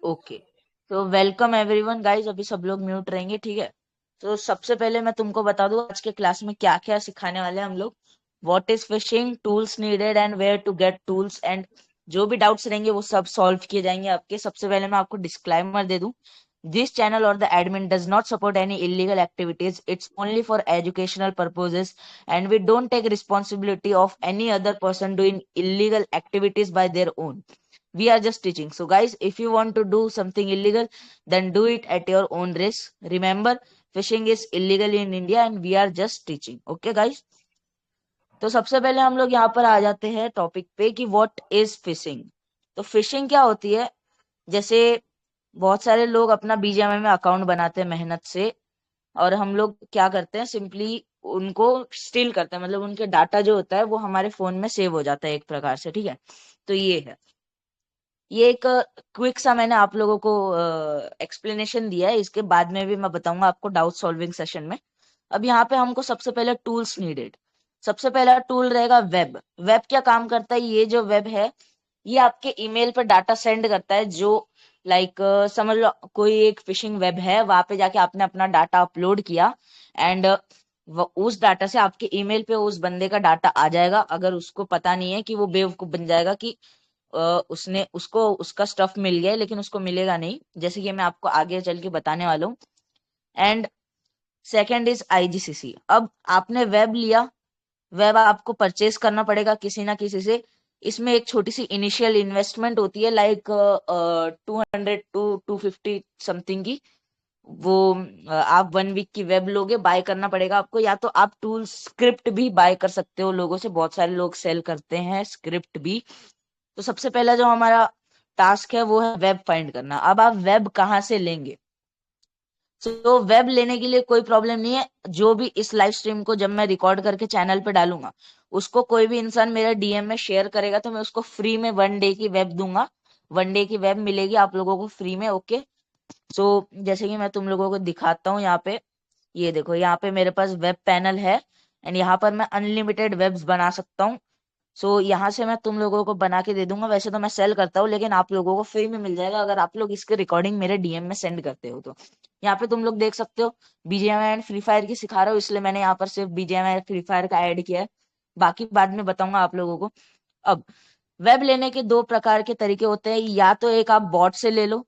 Okay, तो welcome everyone guys. अभी सब लोग म्यूट रहेंगे, ठीक है। तो सबसे पहले मैं तुमको बता दूं आज के क्लास में क्या क्या सिखाने वाले हैं हम लोग। What is phishing, tools needed and where to get tools, and जो भी डाउट्स रहेंगे वो सब सॉल्व किए जाएंगे आपके। सबसे पहले मैं आपको डिस्क्लेमर दे दूं, this channel or the admin does not support any illegal activities. It's only for educational purposes, and we don't take responsibility of any other person doing illegal activities by their own. We are just teaching. So guys, if you want to do something illegal, then do it at your own risk. Remember, fishing is illegal in India and we are just teaching. Okay guys, तो सबसे पहले हम लोग यहाँ पर आ जाते हैं topic पे कि व्हाट इज फिशिंग। तो फिशिंग क्या होती है, जैसे बहुत सारे लोग अपना बीजीएमआई में अकाउंट बनाते हैं मेहनत से, और हम लोग क्या करते हैं, सिंपली उनको स्टील करते हैं, मतलब उनके डाटा जो होता है वो हमारे फोन में सेव हो जाता है एक प्रकार से, ठीक है। तो ये है, ये एक क्विक सा मैंने आप लोगों को एक्सप्लेनेशन दिया है, इसके बाद में भी मैं बताऊंगा आपको डाउट सॉल्विंग सेशन में। अब यहाँ पे हमको सबसे पहले टूल्स नीडेड। सबसे पहला टूल रहेगा वेब। वेब क्या काम करता है, ये जो वेब है ये आपके ईमेल पर डाटा सेंड करता है, जो लाइक समझ लो कोई एक फिशिंग वेब है, वहां पे जाके आपने अपना डाटा अपलोड किया, एंड उस डाटा से आपके ईमेल पे उस बंदे का डाटा आ जाएगा। अगर उसको पता नहीं है कि वो बेवकूफ बन जाएगा कि उसने उसको उसका स्टफ मिल गया है, लेकिन उसको मिलेगा नहीं, जैसे कि मैं आपको आगे चल के बताने वाला हूँ। And second is IGCC. अब आपने वेब लिया, वेब आपको परचेज करना पड़ेगा किसी ना किसी से। इसमें एक छोटी सी इनिशियल इन्वेस्टमेंट होती है, लाइक 200 टू 250 समथिंग की। वो आप 1 वीक की वेब लोगे, बाय करना पड़ेगा आपको, या तो आप टूल स्क्रिप्ट भी बाय कर सकते हो लोगों से, बहुत सारे लोग सेल करते हैं स्क्रिप्ट भी। तो सबसे पहला जो हमारा टास्क है वो है वेब फाइंड करना। अब आप वेब कहाँ से लेंगे, तो वेब लेने के लिए कोई प्रॉब्लम नहीं है। जो भी इस लाइव स्ट्रीम को जब मैं रिकॉर्ड करके चैनल पे डालूंगा, उसको कोई भी इंसान मेरा डीएम में शेयर करेगा तो मैं उसको फ्री में 1 डे की वेब दूंगा। 1 डे की वेब मिलेगी आप लोगों को फ्री में, ओके। सो जैसे कि मैं तुम लोगों को दिखाता हूँ यहाँ पे, ये देखो यहाँ पे मेरे पास वेब पैनल है, एंड यहाँ पर मैं अनलिमिटेड वेब्स बना सकता हूँ। सो यहाँ से मैं तुम लोगों को बना के दे दूंगा। वैसे तो मैं सेल करता हूँ, लेकिन आप लोगों को फ्री में मिल जाएगा अगर आप लोग इसके रिकॉर्डिंग मेरे डीएम में सेंड करते हो तो। यहाँ पे तुम लोग देख सकते हो बीजीएमआई एंड फ्री फायर की सिखा रहा हूँ, इसलिए मैंने यहाँ पर सिर्फ बीजीएमआई फ्री फायर का ऐड किया है, बाकी बाद में बताऊंगा आप लोगों को। अब वेब लेने के दो प्रकार के तरीके होते हैं, या तो एक आप बॉट से ले लो,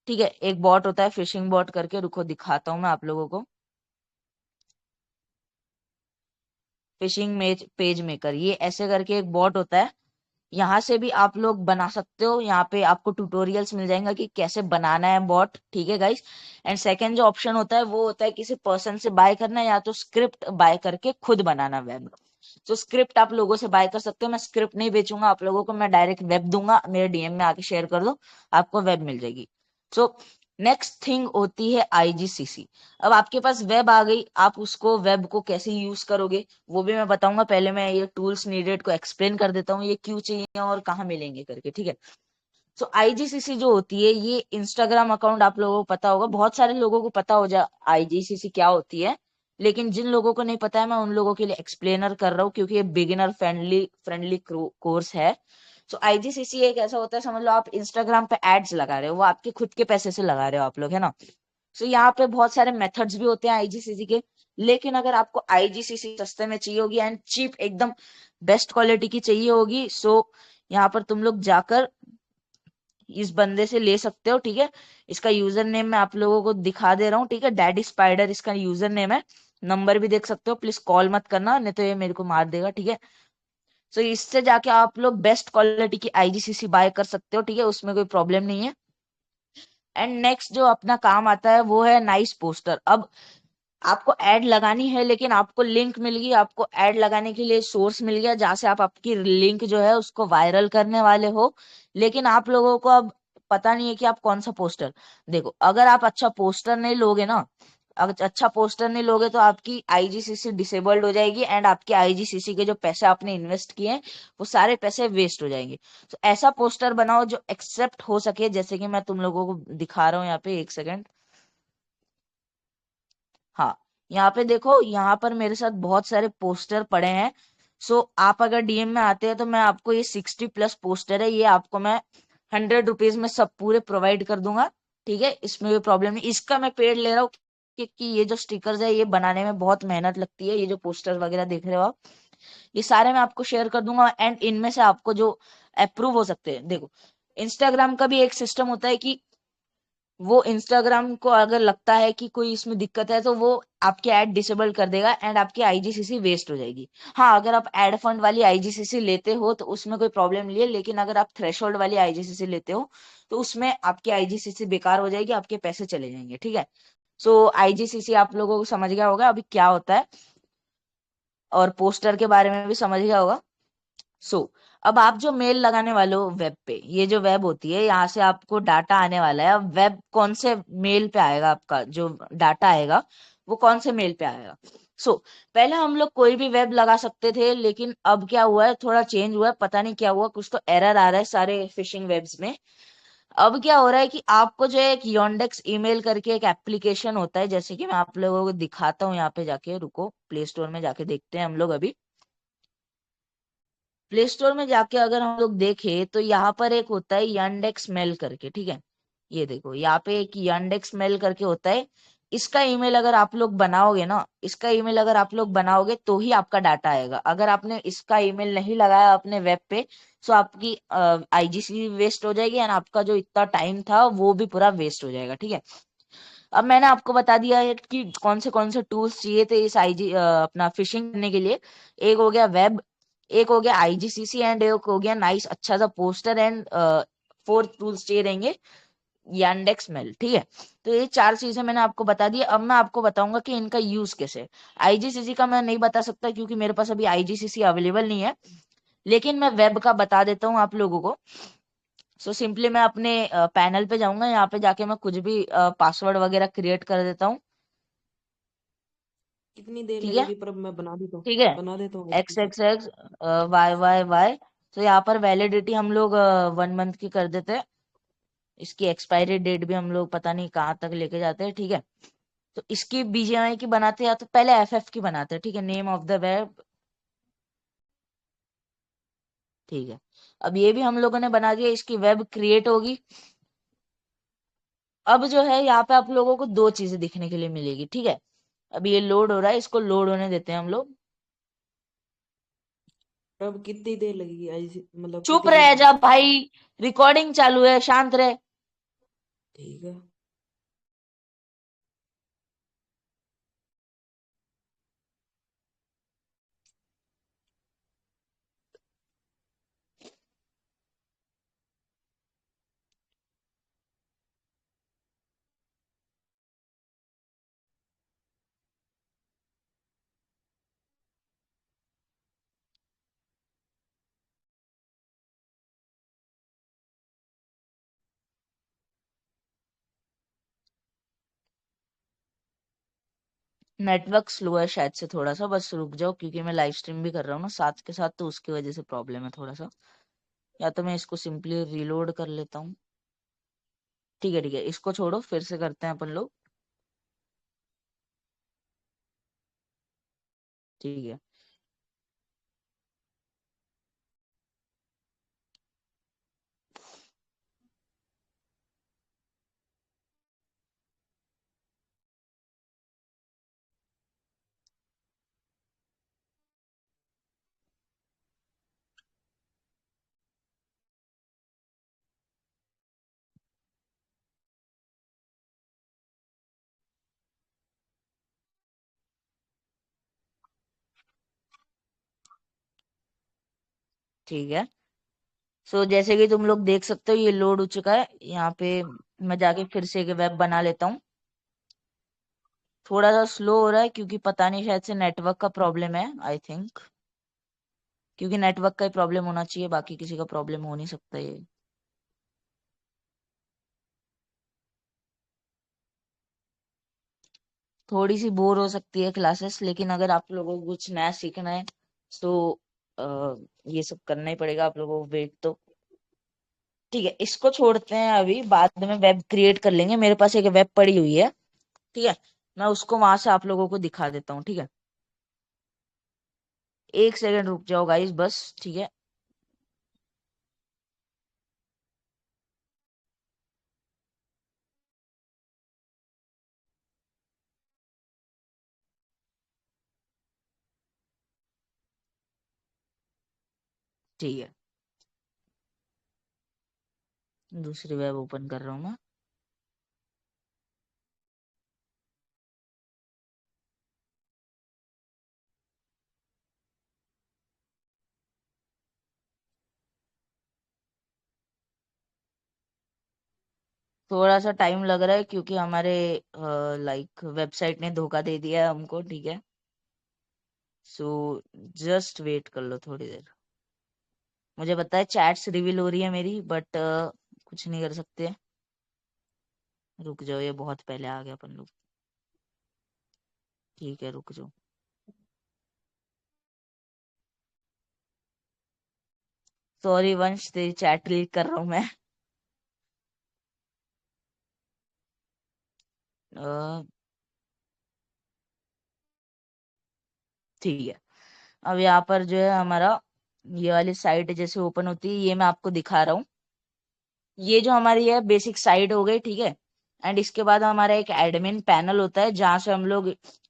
ठीक है। एक बॉट होता है फिशिंग बॉट करके, रुको दिखाता हूँ मैं आप लोगों को। फिशिंग पेज मेकर, ये ऐसे करके एक बॉट होता है, यहाँ से भी आप लोग बना सकते हो। यहाँ पे आपको ट्यूटोरियल्स मिल जाएंगे कि कैसे बनाना है बॉट, ठीक है गाइस। एंड सेकंड जो ऑप्शन होता है वो होता है किसी पर्सन से बाय करना, या तो स्क्रिप्ट बाय करके खुद बनाना वेब। तो स्क्रिप्ट आप लोगों से बाय कर सकते हो, मैं स्क्रिप्ट नहीं बेचूंगा आप लोगों को, मैं डायरेक्ट वेब दूंगा, मेरे डीएम में आके शेयर कर दो, आपको वेब मिल जाएगी। सो नेक्स्ट थिंग होती है आईजीसीसी। अब आपके पास वेब आ गई, आप उसको वेब को कैसे यूज करोगे वो भी मैं बताऊंगा। पहले मैं ये टूल्स नीडेड को एक्सप्लेन कर देता हूँ, ये क्यों चाहिए और कहाँ मिलेंगे करके, ठीक है। सो आईजीसीसी जो होती है, ये इंस्टाग्राम अकाउंट आप लोगों को पता होगा, बहुत सारे लोगों को पता हो जा आईजीसीसी क्या होती है, लेकिन जिन लोगों को नहीं पता है मैं उन लोगों के लिए एक्सप्लेनर कर रहा हूँ, क्योंकि ये बिगिनर फ्रेंडली फ्रेंडली कोर्स है। सो आईजीसीसी एक ऐसा होता है, समझ लो आप इंस्टाग्राम पे एड्स लगा रहे हो, वो आपके खुद के पैसे से लगा रहे हो आप लोग, है ना। सो यहाँ पे बहुत सारे मेथड्स भी होते हैं आईजीसीसी के, लेकिन अगर आपको आईजीसीसी सस्ते में चाहिए होगी एंड चीप एकदम बेस्ट क्वालिटी की चाहिए होगी, सो यहाँ पर तुम लोग जाकर इस बंदे से ले सकते हो, ठीक है। इसका यूजर नेम मैं आप लोगों को दिखा दे रहा हूँ, ठीक है। डैडी स्पाइडर इसका यूजर नेम है, नंबर भी देख सकते हो। प्लीज कॉल मत करना, नहीं तो ये मेरे को मार देगा, ठीक है। सो इससे जाके आप लोग बेस्ट क्वालिटी की आईजीसीसी बाय कर सकते हो, ठीक है, उसमें कोई प्रॉब्लम नहीं है। एंड नेक्स्ट जो अपना काम आता है वो है नाइस पोस्टर। अब आपको एड लगानी है, लेकिन आपको लिंक मिल गई, आपको एड लगाने के लिए सोर्स मिल गया जहां से आप आपकी लिंक जो है उसको वायरल करने वाले हो, लेकिन आप लोगों को अब पता नहीं है कि आप कौन सा पोस्टर। देखो, अगर आप अच्छा पोस्टर नहीं लोगे ना, अगर अच्छा पोस्टर नहीं लोगे तो आपकी आईजीसीसी डिसेबल्ड हो जाएगी, एंड आपके आईजीसीसी के जो पैसे आपने इन्वेस्ट किए हैं वो सारे पैसे वेस्ट हो जाएंगे। तो ऐसा पोस्टर बनाओ जो एक्सेप्ट हो सके, जैसे कि मैं तुम लोगों को दिखा रहा हूँ यहाँ पे, एक सेकेंड। हाँ, यहाँ पे देखो, यहाँ पर मेरे साथ बहुत सारे पोस्टर पड़े हैं। सो आप अगर डीएम में आते हैं तो मैं आपको, ये 60+ पोस्टर है, ये आपको मैं 100 रुपीज में सब पूरे प्रोवाइड कर दूंगा। ठीक है, इसमें कोई प्रॉब्लम नहीं। इसका मैं पेड ले रहा हूँ कि ये जो स्टिकर्स है ये बनाने में बहुत मेहनत लगती है। ये जो पोस्टर वगैरह देख रहे हो आप, ये सारे मैं आपको शेयर कर दूंगा, एंड इनमें से आपको जो अप्रूव हो सकते हैं, देखो इंस्टाग्राम का भी एक सिस्टम होता है कि वो इंस्टाग्राम को अगर लगता है कि कोई इसमें दिक्कत है तो वो आपके ऐड डिसेबल कर देगा एंड आपकी आईजीसीसी वेस्ट हो जाएगी। हाँ, अगर आप एड फंड वाली आईजीसीसी लेते हो तो उसमें कोई प्रॉब्लम नहीं है, लेकिन अगर आप थ्रेशोल्ड वाली आईजीसीसी लेते हो तो उसमें आपकी आईजीसीसी बेकार हो जाएगी, आपके पैसे चले जाएंगे। ठीक है, सो आईजीसीसी आप लोगों को समझ गया होगा अभी क्या होता है, और पोस्टर के बारे में भी समझ गया होगा। सो अब आप जो मेल लगाने वाले हो वेब पे, ये जो वेब होती है यहाँ से आपको डाटा आने वाला है। अब वेब कौन से मेल पे आएगा, आपका जो डाटा आएगा वो कौन से मेल पे आएगा। पहले हम लोग कोई भी वेब लगा सकते थे, लेकिन अब क्या हुआ है, थोड़ा चेंज हुआ है, पता नहीं क्या हुआ, कुछ तो एरर आ रहा है सारे फिशिंग वेब्स में। अब क्या हो रहा है कि आपको जो एक योंडेक्स ईमेल करके एक एप्लीकेशन होता है, जैसे कि मैं आप लोगों को दिखाता हूँ, यहाँ पे जाके रुको, प्ले स्टोर में जाके देखते हैं हम लोग अभी। प्ले स्टोर में जाके अगर हम लोग देखें तो यहाँ पर एक होता है yandex मेल करके। ठीक है, ये देखो यहाँ पे एक yandex मेल करके होता है। इसका ईमेल अगर आप लोग बनाओगे ना, इसका ईमेल अगर आप लोग बनाओगे तो ही आपका डाटा आएगा। अगर आपने इसका ईमेल नहीं लगाया अपने वेब पे तो आपकी आईजीसी वेस्ट हो जाएगी एंड आपका जो इतना टाइम था वो भी पूरा वेस्ट हो जाएगा। ठीक है, अब मैंने आपको बता दिया है कि कौन से टूल्स चाहिए थे इस आईजी अपना फिशिंग करने के लिए। एक हो गया वेब, एक हो गया आईजीसीसी, एंड एक हो गया नाइस अच्छा सा पोस्टर, एंड 4 टूल्स चाहिए रहेंगे यांडेक्स मेल। ठीक है, तो ये 4 चीजें मैंने आपको बता दी। अब मैं आपको बताऊंगा कि इनका यूज कैसे है। आईजीसीसी का मैं नहीं बता सकता क्योंकि मेरे पास अभी आईजीसीसी अवेलेबल नहीं है, लेकिन मैं वेब का बता देता हूँ आप लोगों को। सिंपली मैं अपने पैनल पे जाऊंगा, यहाँ पे जाके मैं कुछ भी पासवर्ड वगैरह क्रिएट कर देता हूँ। कितनी देर ठीक है, लगेगी, पर मैं ठीक है, बना देता हूँ एक्स अच्छे से। X X Y Y Y. तो यहाँ पर वैलिडिटी हम लोग 1 मंथ की कर देते हैं। इसकी एक्सपायरी डेट भी हम लोग पता नहीं कहाँ तक लेके जाते हैं। ठीक है, तो इसकी बीजीएमआई की बनाते हैं या तो पहले एफएफ की बनाते हैं। ठीक है, नेम ऑफ द वेब। ठीक है, अब ये भी हम लोगों ने बना दिया, इसकी वेब क्रिएट होगी। अब जो है यहाँ पे आप लोगों को 2 चीजें दिखने के लिए मिलेगी। ठीक है, अब ये लोड हो रहा है, इसको लोड होने देते हैं हम लोग। अब कितनी देर लगेगी ऐसी, मतलब चुप कितनी रह देर? जा भाई, रिकॉर्डिंग चालू है, शांत रहे। ठीक है। नेटवर्क स्लो है शायद से थोड़ा सा, बस रुक जाओ क्योंकि मैं लाइव स्ट्रीम भी कर रहा हूँ ना साथ के साथ, तो उसकी वजह से प्रॉब्लम है थोड़ा सा। या तो मैं इसको सिंपली रीलोड कर लेता हूँ। ठीक है, ठीक है, इसको छोड़ो, फिर से करते हैं अपन लोग। ठीक है, ठीक है। जैसे कि तुम लोग देख सकते हो ये लोड हो चुका है यहाँ पे। मैं जाके फिर से एक वेब बना लेता हूँ। थोड़ा सा स्लो हो रहा है क्योंकि पता नहीं, शायद से नेटवर्क का प्रॉब्लम है आई थिंक, क्योंकि नेटवर्क का ही प्रॉब्लम होना चाहिए, बाकी किसी का प्रॉब्लम हो नहीं सकता ये। थोड़ी सी बोर हो सकती है क्लासेस, लेकिन अगर आप लोगों को कुछ नया सीखना है तो ये सब करना ही पड़ेगा आप लोगों को, वेट तो। ठीक है, इसको छोड़ते हैं, अभी बाद में वेब क्रिएट कर लेंगे। मेरे पास एक वेब पड़ी हुई है। ठीक है, मैं उसको वहां से आप लोगों को दिखा देता हूँ। ठीक है, 1 सेकंड रुक जाओ गाइस बस। ठीक है, ठीक है, दूसरी वेब ओपन कर रहा हूँ मैं। थोड़ा सा टाइम लग रहा है क्योंकि हमारे लाइक वेबसाइट ने धोखा दे दिया है हमको, ठीक है। सो जस्ट वेट कर लो थोड़ी देर। मुझे पता है चैट्स रिवील हो रही है मेरी, बट कुछ नहीं कर सकते। रुक जाओ, ये बहुत पहले आ गया अपन लोग। ठीक है, रुक जाओ। सॉरी वंश, तेरी चैट रीड कर रहा हूँ मैं। अ, ठीक है। अब यहाँ पर जो है हमारा ये वाली साइट जैसे ओपन होती है, ये मैं आपको दिखा रहा हूँ। ये जो हमारी है बेसिक साइट हो गई, ठीक है। एंड इसके बाद हमारा एक एडमिन पैनल होता है जहां से हम लोग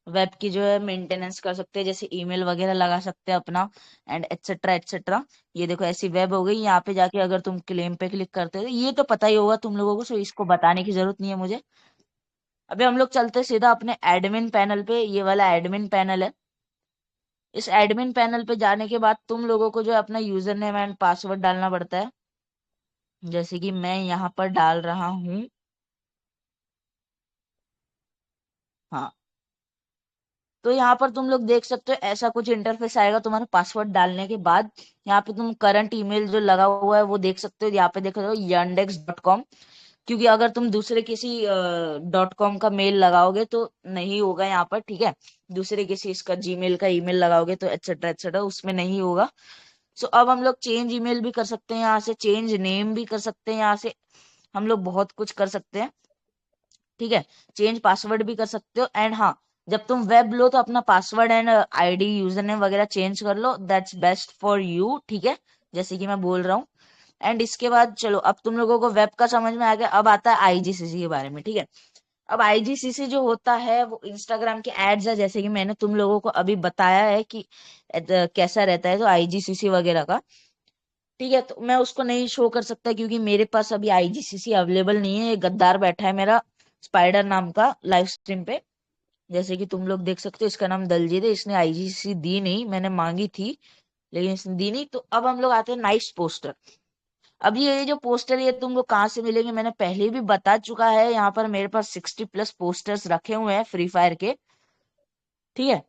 वेब की जो है मेंटेनेंस कर सकते हैं, जैसे ईमेल वगैरह लगा सकते हैं अपना, एंड एटसेट्रा एटसेट्रा। ये देखो ऐसी वेब हो गई। यहाँ पे जाके अगर तुम क्लेम पे क्लिक करते हो, तो ये तो पता ही होगा तुम लोगों को, सो इसको बताने की जरूरत नहीं है मुझे। अभी हम लोग चलते हैं सीधा अपने एडमिन पैनल पे। ये वाला एडमिन पैनल है। इस एडमिन पैनल पे जाने के बाद तुम लोगों को जो है अपना यूजर नेम एंड पासवर्ड डालना पड़ता है, जैसे कि मैं यहाँ पर डाल रहा हूँ। हाँ, तो यहाँ पर तुम लोग देख सकते हो ऐसा कुछ इंटरफेस आएगा तुम्हारा पासवर्ड डालने के बाद। यहाँ पे तुम करंट ईमेल जो लगा हुआ है वो देख सकते हो। यहाँ पे देख रहे हो yandex.com, क्योंकि अगर तुम दूसरे किसी .com का मेल लगाओगे तो नहीं होगा यहाँ पर, ठीक है। दूसरे किसी इसका जीमेल का ईमेल लगाओगे तो एटसेट्रा एटसेट्रा उसमें नहीं होगा। सो अब हम लोग चेंज ईमेल भी कर सकते हैं यहाँ से, चेंज नेम भी कर सकते हैं यहाँ से। हम लोग बहुत कुछ कर सकते हैं, ठीक है। चेंज पासवर्ड भी कर सकते हो। एंड हाँ, जब तुम वेब लो तो अपना password and ID user name वगैरह चेंज कर लो, दैट्स बेस्ट फॉर यू, ठीक है। जैसे कि मैं बोल रहा हूँ। एंड इसके बाद चलो, अब तुम लोगों को वेब का समझ में आ गया। अब आता है आईजीसीसी के बारे में, ठीक है। अब आईजीसीसी जो होता है वो इंस्टाग्राम के एड्स है, जैसे कि मैंने तुम लोगों को अभी बताया है कि कैसा रहता है तो आईजीसीसी वगैरह का, ठीक है। तो मैं उसको नहीं शो कर सकता क्योंकि मेरे पास अभी आईजीसीसी अवेलेबल नहीं है। ये गद्दार बैठा है मेरा स्पाइडर नाम का लाइव स्ट्रीम पे, जैसे कि तुम लोग देख सकते हो। इसका नाम दलजीत है। इसने आईजीसीसी दी नहीं, मैंने मांगी थी लेकिन इसने दी नहीं। तो अब हम लोग आते हैं नाइस पोस्टर। अब ये जो पोस्टर ये तुमको कहाँ से मिलेंगे मैंने पहले भी बता चुका है। यहाँ पर मेरे पास 60+ पोस्टर्स रखे हुए हैं फ्री फायर के, ठीक है।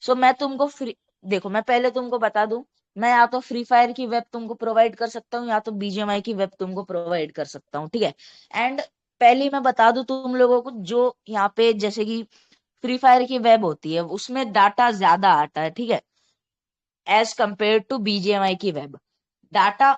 सो मैं तुमको फ्री, देखो मैं पहले तुमको बता दूं, मैं या तो फ्री फायर की वेब तुमको प्रोवाइड कर सकता हूँ या तो बीजीएमआई की वेब तुमको प्रोवाइड कर सकता हूँ, ठीक है। एंड पहले मैं बता दूं तुम लोगों को, जो यहाँ पे जैसे कि फ्री फायर की वेब होती है उसमें डाटा ज्यादा आता है, ठीक है, एज कंपेयर टू बीजीएमआई की वेब। डाटा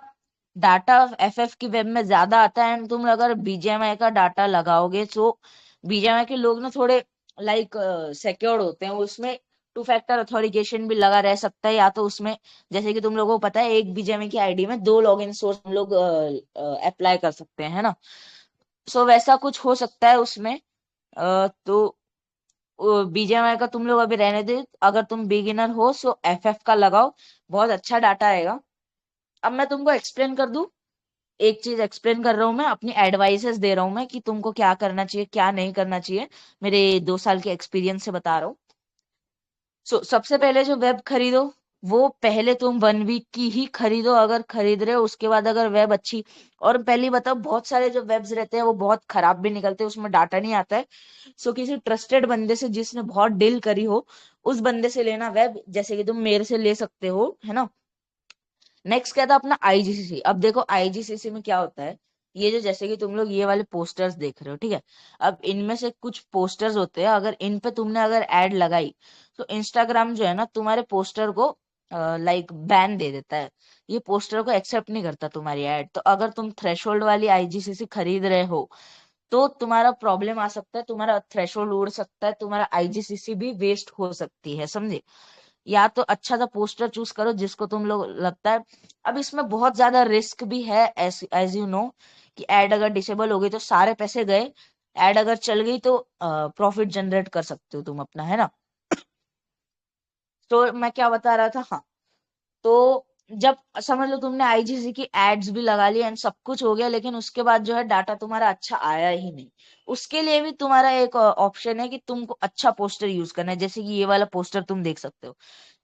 डाटा एफएफ की वेब में ज्यादा आता है। एंड तुम अगर बीजीएमआई का डाटा लगाओगे तो बीजीएमआई के लोग ना थोड़े लाइक सिक्योर्ड होते हैं, उसमें टू फैक्टर ऑथेंटिकेशन भी लगा रह सकता है, या तो उसमें जैसे कि तुम लोगों को पता है एक बीजीएमआई की आईडी में 2 लॉगिन सोर्स हम लोग अप्लाई कर सकते हैं, है ना। सो वैसा कुछ हो सकता है उसमें। तो बीजीएमआई का तुम लोग अभी रहने दे। अगर तुम बिगिनर हो सो एफएफ का लगाओ, बहुत अच्छा डाटा आएगा। अब मैं तुमको एक्सप्लेन कर दूं, एक चीज एक्सप्लेन कर रहा हूँ मैं, अपनी एडवाइसेस दे रहा हूँ मैं कि तुमको क्या करना चाहिए क्या नहीं करना चाहिए, मेरे 2 साल के एक्सपीरियंस से बता रहा हूँ। सो सबसे पहले जो वेब खरीदो, वो पहले तुम 1 वीक की ही खरीदो अगर खरीद रहे हो। उसके बाद अगर वेब अच्छी, और पहले बताओ बहुत सारे जो वेब्स रहते हैं वो बहुत खराब भी निकलते हैं, उसमें डाटा नहीं आता है। सो किसी ट्रस्टेड बंदे से जिसने बहुत डील करी हो, उस बंदे से लेना वेब, जैसे कि तुम मेरे से ले सकते हो, है ना। नेक्स्ट क्या था अपना आईजीसीसी। अब देखो आईजीसीसी में क्या होता है, ये जो जैसे कि तुम लोग ये वाले पोस्टर्स देख रहे हो, ठीक है। अब इनमें से कुछ पोस्टर्स होते हैं, अगर इन पे तुमने अगर ऐड लगाई तो इंस्टाग्राम जो है ना तुम्हारे पोस्टर को लाइक बैन दे देता है। ये पोस्टर को एक्सेप्ट नहीं करता तुम्हारी ऐड। तो अगर तुम थ्रेशोल्ड वाली आईजीसीसी खरीद रहे हो तो तुम्हारा प्रॉब्लम आ सकता है, तुम्हारा थ्रेशोल्ड उड़ सकता है, तुम्हारा आईजीसीसी भी वेस्ट हो सकती है, समझे। या तो अच्छा सा पोस्टर चूज करो जिसको तुम लोग लगता है। अब इसमें बहुत ज्यादा रिस्क भी है, एज यू नो कि एड अगर डिसेबल हो गई तो सारे पैसे गए। एड अगर चल गई तो प्रॉफिट जनरेट कर सकते हो तुम अपना, है ना। तो मैं क्या बता रहा था, हाँ। तो जब समझ लो तुमने आईजीसी की एड्स भी लगा ली एंड सब कुछ हो गया, लेकिन उसके बाद जो है डाटा तुम्हारा अच्छा आया ही नहीं, उसके लिए भी तुम्हारा एक ऑप्शन है कि तुमको अच्छा पोस्टर यूज करना है। जैसे कि ये वाला पोस्टर तुम देख सकते हो,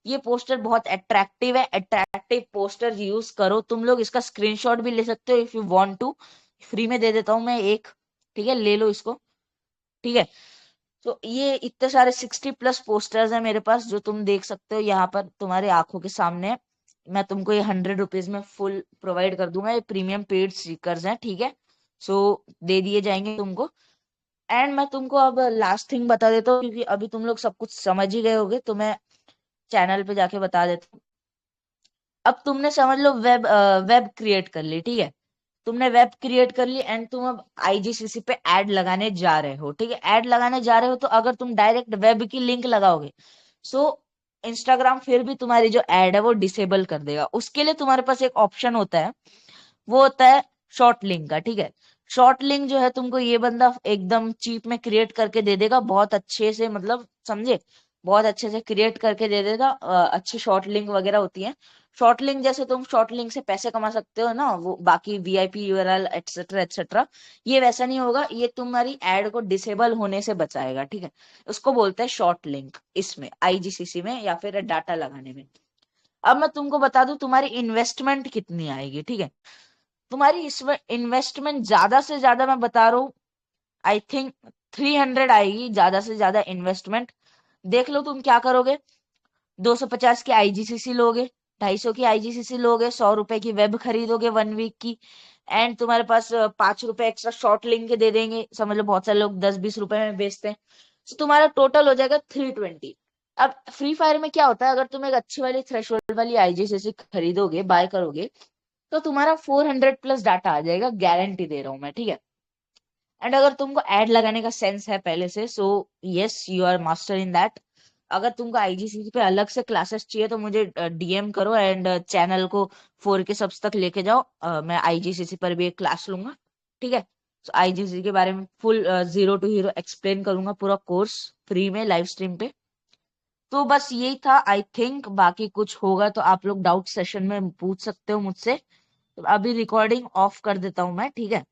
ये पोस्टर बहुत अट्रैक्टिव है, अट्रैक्टिव पोस्टर यूज करो तुम लोग। इसका स्क्रीनशॉट भी ले सकते हो if you want to, free में दे देता हूँ मैं एक, ठीक है, ले लो इसको, ठीक है। तो ये इतने सारे 60+ पोस्टर्स हैं मेरे पास, जो तुम देख सकते हो यहाँ पर तुम्हारे आंखों के सामने है। मैं तुमको ये 100 रुपीज में फुल प्रोवाइड कर दूंगा, ये प्रीमियम पेड स्टिकर्स हैं, ठीक है। सो दे दिए जाएंगे तुमको। एंड मैं तुमको अब लास्ट थिंग बता देता हूँ, क्योंकि अभी तुम लोग सब कुछ समझ ही गए होगे, तो मैं चैनल पे जाके बता देता हूँ। अब तुमने समझ लो वेब क्रिएट कर ली, ठीक है। तुमने वेब क्रिएट कर ली एंड तुम अब आईजीसीसी पे ऐड लगाने जा रहे हो, ठीक है। ऐड लगाने जा रहे हो तो अगर तुम डायरेक्ट वेब की लिंक लगाओगे, सो इंस्टाग्राम फिर भी तुम्हारी जो ऐड है वो डिसेबल कर देगा। उसके लिए तुम्हारे पास एक ऑप्शन होता है, वो होता है शॉर्ट लिंक का, ठीक है। शॉर्ट लिंक जो है तुमको ये बंदा एकदम चीप में क्रिएट करके दे देगा, बहुत अच्छे से, मतलब समझे, बहुत अच्छे से क्रिएट करके दे देगा। अच्छी शॉर्ट लिंक वगैरह होती है। शॉर्ट लिंक जैसे तुम शॉर्ट लिंक से पैसे कमा सकते हो ना, वो बाकी वीआईपी यूआरएल एटसेट्रा एटसेट्रा, ये वैसा नहीं होगा। ये तुम्हारी एड को डिसेबल होने से बचाएगा, ठीक है। उसको बोलते हैं शॉर्ट लिंक, इसमें आईजीसीसी में या फिर डाटा लगाने में। अब मैं तुमको बता दूं तुम्हारी इन्वेस्टमेंट कितनी आएगी, ठीक है। तुम्हारी इस इन्वेस्टमेंट ज्यादा से ज्यादा मैं बता रहा हूँ, आई थिंक 300 आएगी ज्यादा से ज्यादा इन्वेस्टमेंट। देख लो तुम क्या करोगे, 250 की आईजीसीसी लोगे, 250 की आईजीसीसी लोगे, 100 रुपए की वेब खरीदोगे 1 वीक की, एंड तुम्हारे पास 5 रुपए एक्स्ट्रा शॉर्ट लिंक के दे देंगे। समझ लो बहुत सारे लोग 10-20 रुपए में बेचते हैं, तो तुम्हारा टोटल हो जाएगा 320। अब फ्री फायर में क्या होता है, अगर तुम एक अच्छी वाली थ्रेशोल्ड वाली आईजीसीसी खरीदोगे, बाय करोगे, तो तुम्हारा 400+ डाटा आ जाएगा, गारंटी दे रहा हूं मैं, ठीक है। एंड अगर तुमको ऐड लगाने का सेंस है पहले से, so yes you are master in that. अगर तुमको आईजीसीसी पे अलग से क्लासेस चाहिए तो मुझे डीएम करो एंड चैनल को 4K सब्स तक लेके जाओ। मैं आईजीसीसी पर भी एक क्लास लूंगा, ठीक है। तो आईजीसीसी के बारे में full zero to hero explain करूंगा, पूरा कोर्स फ्री में लाइव स्ट्रीम पे। तो बस यही था आई थिंक, बाकी कुछ होगा तो आप लोग डाउट सेशन में पूछ सकते हो मुझसे। तो अभी रिकॉर्डिंग ऑफ कर देता हूँ मैं, ठीक है।